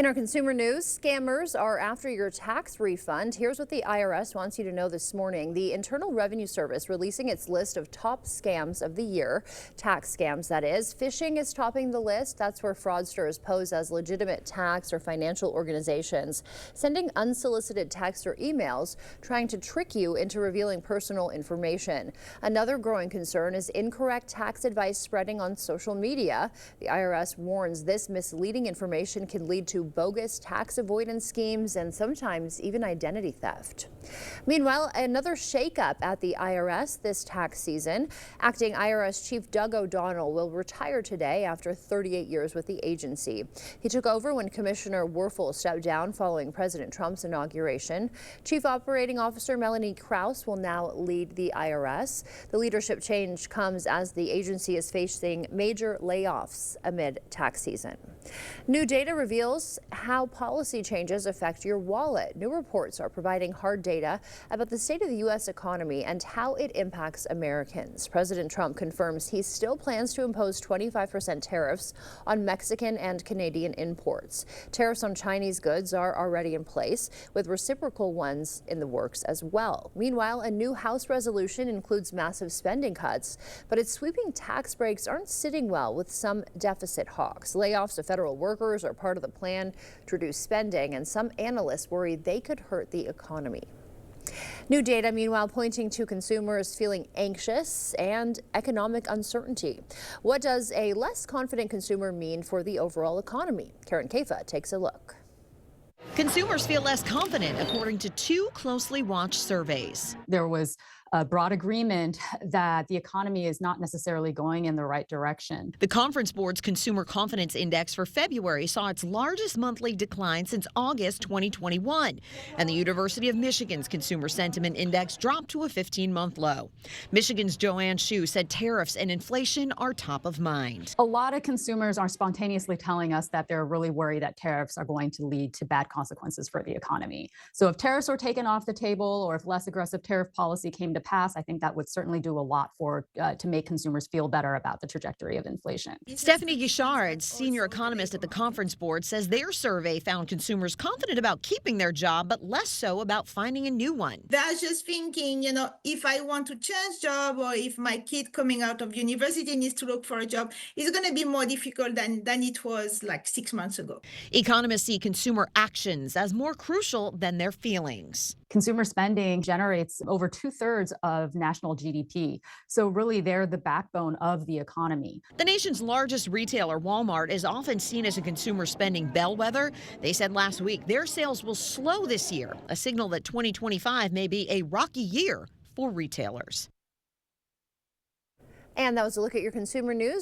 In our consumer news, scammers are after your tax refund. Here's what the IRS wants you to know this morning. The Internal Revenue Service releasing its list of top scams of the year. Tax scams, that is. Phishing is topping the list. That's where fraudsters pose as legitimate tax or financial organizations, sending unsolicited texts or emails trying to trick you into revealing personal information. Another growing concern is incorrect tax advice spreading on social media. The IRS warns this misleading information can lead to bogus tax avoidance schemes and sometimes even identity theft. Meanwhile, another shakeup at the IRS this tax season. Acting IRS Chief Doug O'Donnell will retire today after 38 years with the agency. He took over when Commissioner Werfel stepped down following President Trump's inauguration. Chief Operating Officer Melanie Krause will now lead the IRS. The leadership change comes as the agency is facing major layoffs amid tax season. New data reveals how policy changes affect your wallet. New reports are providing hard data about the state of the U.S. economy and how it impacts Americans. President Trump confirms he still plans to impose 25% tariffs on Mexican and Canadian imports. Tariffs on Chinese goods are already in place, with reciprocal ones in the works as well. Meanwhile, a new House resolution includes massive spending cuts, but its sweeping tax breaks aren't sitting well with some deficit hawks. Layoffs of federal workers are part of the plan to reduce spending, and some analysts worry they could hurt the economy. New data, meanwhile, pointing to consumers feeling anxious and economic uncertainty. What does a less confident consumer mean for the overall economy? Karen Kafa takes a look. Consumers feel less confident, according to two closely watched surveys. There was a broad agreement that the economy is not necessarily going in the right direction. The Conference Board's Consumer Confidence Index for February saw its largest monthly decline since August 2021. And the University of Michigan's Consumer Sentiment Index dropped to a 15-month low. Michigan's Joanne Shu said tariffs and inflation are top of mind. A lot of consumers are spontaneously telling us that they're really worried that tariffs are going to lead to bad consequences for the economy. So if tariffs were taken off the table, or if less aggressive tariff policy came to pass, I think that would certainly do a lot to make consumers feel better about the trajectory of inflation. Stephanie Guichard, senior economist at the Conference Board, says their survey found consumers confident about keeping their job, but less so about finding a new one. They're just thinking, if I want to change job, or if my kid coming out of university needs to look for a job, it's going to be more difficult than it was like 6 months ago. Economists see consumer actions as more crucial than their feelings. Consumer spending generates over 2/3 of national GDP. So really, they're the backbone of the economy. The nation's largest retailer, Walmart, is often seen as a consumer spending bellwether. They said last week their sales will slow this year, a signal that 2025 may be a rocky year for retailers. And that was a look at your consumer news.